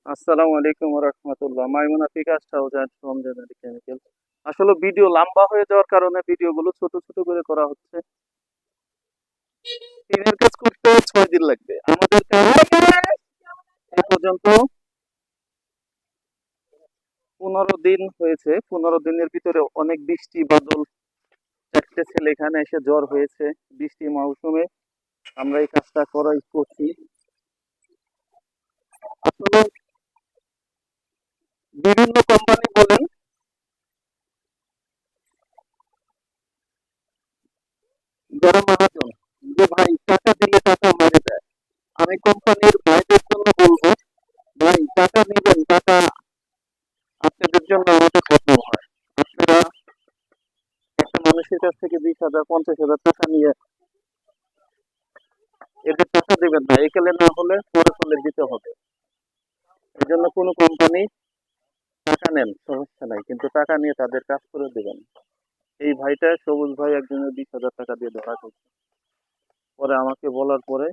আসসালামু আলাইকুম ওয়া রাহমাতুল্লাহ। মাইমুনা ফিকাস থাউজেন্ড ফ্রম জেনারেল কেমিক্যাল। আসলে ভিডিও লম্বা হয়ে যাওয়ার কারণে ভিডিওগুলো ছোট ছোট করে করা হচ্ছে। টিমের কাজ করতে 6 দিন লাগবে। আমাদের কাজ এ পর্যন্ত 15 দিন হয়েছে। 15 দিনের ভিতরে অনেক বৃষ্টি বাদল, 4টে ছেলে এখানে এসে জ্বর হয়েছে। বৃষ্টি মৌসুমে আমরা এই কাজটা করছি। আসলে বিভিন্ন কোম্পানি বলেন, যারা মহাজন, যে ভাই টাকা দিলে টাকা মেরে দেয়, আমি কোম্পানির ভাইদের জন্য বলবো, ভাই টাকা নেবেন, টাকা আপনাদের জন্য আমাদের বদনাম হয়। আপনারা একটা মানুষের কাছ থেকে 20,000 50,000 টাকা নিয়ে এদের টাকা দেবেন না, একেলে না হলে পরে ফেলে দিতে হবে। এই জন্য কোনো কোম্পানি টাকা নেন, সমস্যা নাই, কিন্তু টাকা নিয়ে তাদের কাজ করে দেবেন। এই ভাইটা সবুজ ভাই একজনের 20,000 টাকা দিয়ে ধরা করছে। পরে আমাকে বলার পরে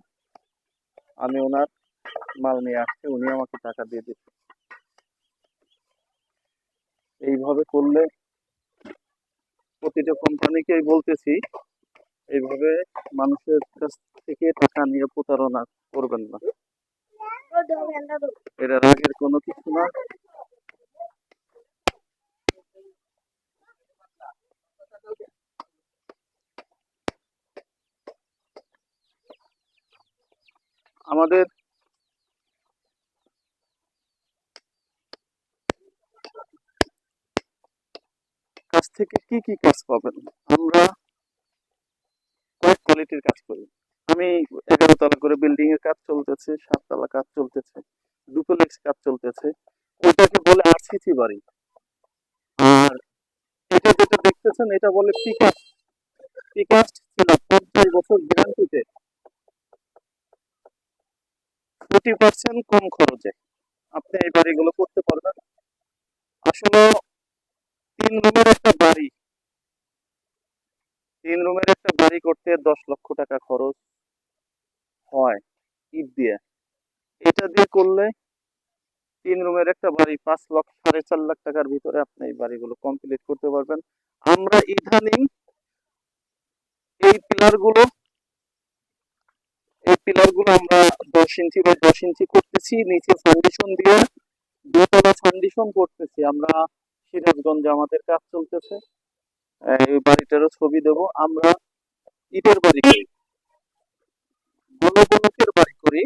আমি ওনার মাল নিয়ে আসছি, উনি আমাকে টাকা দিয়ে দিচ্ছে। এইভাবে করলে প্রতিটা কোম্পানিকেই বলতেছি, এইভাবে মানুষের কাছ থেকে টাকা নিয়ে প্রতারণা করবেন না। এটা রাগের কোনো কিছু না। আমাদের কাছ থেকে কি কি কাজ পাবেন? আমরা কয়েক কোয়ালিটির কাজ করি। আমি 11 তলা করে বিল্ডিং এর কাজ চলতেছে, 7 তলা কাজ চলতেছে, ডুপ্লেক্স কাজ চলতেছে। ওটাকে বলে আরসিসি বাড়ি। আর এটা যেটা দেখতেছেন এটা বলে পিকাস্ট। পিকাস্ট ছিল 50 বছর গ্যারান্টিতে 40% কম খরচে আপনি এই বাড়িগুলো করতে পারবেন। আসলে 3 রুমের একটা বাড়ি, 3 রুমের একটা বাড়ি করতে 10 লক্ষ টাকা খরচ হয় ইট দিয়ে। এটা দিয়ে করলে 3 রুমের একটা বাড়ি 5 লক্ষ 4.5 লাখ টাকার ভিতরে আপনি এই বাড়িগুলো কমপ্লিট করতে পারবেন। আমরা ইদানিং এই পিলার গুলো এই পিলার গুলো আমরা 10 ইঞ্চি বাই 10 ইঞ্চি করতেছি, নিচে ফাউন্ডেশন দিয়ে 2 তলা ফাউন্ডেশন করতেছি আমরা। সিরাজগঞ্জে আমাদের কাজ চলতেছে। এই বাড়িটারও ছবি দেবো আমরা। ইটের বাড়ি করি, গণবলকের বাড়ি করি,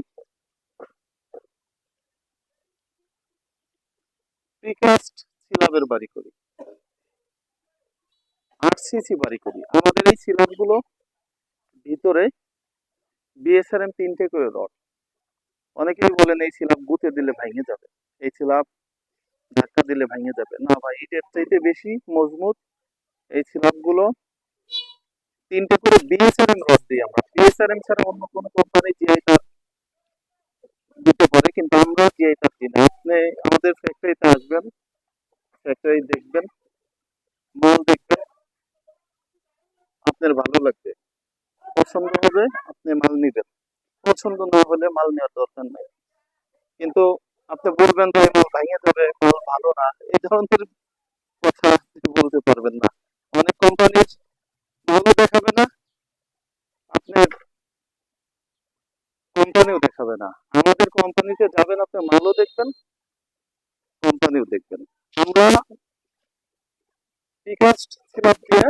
প্রিকাস্ট সিলাবের বাড়ি করি, আরসিসি বাড়ি করি। আমাদের এই সিলাব গুলো ভিতরে বিএসআরএম 3টে করে রড। অনেকেই বলেন এই সিলাব গুঁতে দিলে ভেঙে যাবে, এই সিলাব ধাক্কা দিলে ভেঙে যাবে। না ভাই, ইটের চাইতে বেশি মজবুত। এই সিলাব গুলো 3টে করে বিএসআরএম রড দিই আমরা। বিএসআরএম ছাড়া অন্য কোনো কোম্পানি জিআই তার দিতে পারে, কিন্তু আমরা জিআই তার দিই না। আপনি আমাদের ফ্যাক্টরিতে আসবেন, ফ্যাক্টরি দেখবেন, মাল দেখবেন, আপনার ভালো লাগবে, পছন্দ হবে, আপনি মাল নিবেন। পছন্দ না হলে মাল নেওয়ার দরকার নাই। কিন্তু আপনি বলবেন যে মাল ভেঙে যাবে, মাল ভালো না, এই ধরনের কথা আপনি বলতে পারবেন না। অনেক কোম্পানির মালও দেখাবে না, আপনার কোম্পানিও দেখাবে না। আমাদের কোম্পানিতে যাবেন, আপনি মালও দেখবেন, কোম্পানিও দেখবেন। আমরা প্রিকাস্ট সিলাব দিয়ে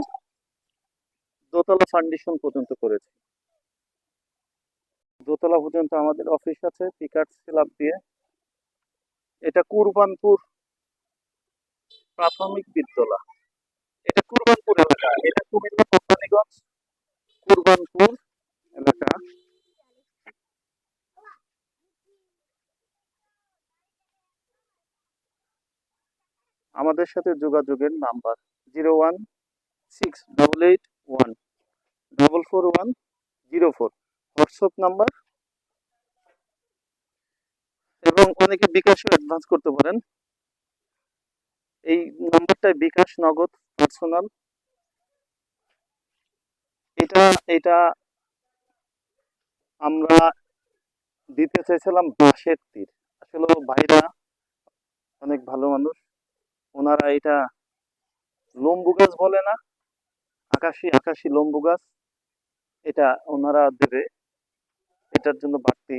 2 তলা ফাউন্ডেশন পর্যন্ত করেছি। 2 তলা পর্যন্ত আমাদের অফিস আছে প্রিকাস্ট সিলাব দিয়ে। এটা কুরবানপুর প্রাথমিক বিদ্যালয়। এটা কুরবানপুর এলাকা, এটা কুমিল্লা কোম্পানিগঞ্জ কুরবানপুর এলাকা। আমাদের সাথে যোগাযোগের নাম্বার 016881444104, হোয়াটসঅ্যাপ নাম্বার। এবং অনেকে বিকাশও অ্যাডভান্স করতে পারেন। এই নাম্বারটায় বিকাশ, নগদ, পার্সোনাল। এটা এটা আমরা দিতে চাইছিলাম বাঁশের তীর। আসলে ভাইরা অনেক ভালো মানুষ। ওনারা এটা লম্বু গাছ বলে না, আকাশি আকাশি লম্বু গাছ, এটা ওনারা দেবে। এটার জন্য বাড়তি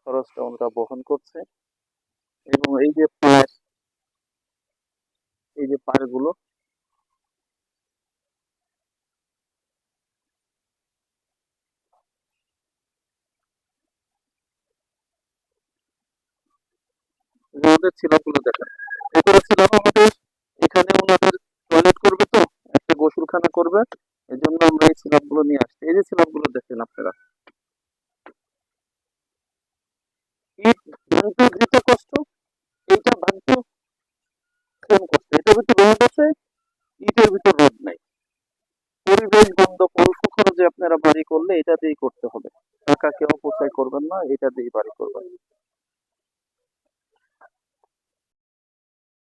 খরচটা ওনারা বহন করছে। এবং এই যে পায়ের গুলো, ওদের ছিলাগুলো দেখেন। এগুলো ছিল আমাদের এখানে ওনাদের টয়লেট করবে তো, একটা গোসলখানা করবে, এই জন্য আমরা এই ছিলাপ গুলো নিয়ে আসছি। এই যে ছিলাপ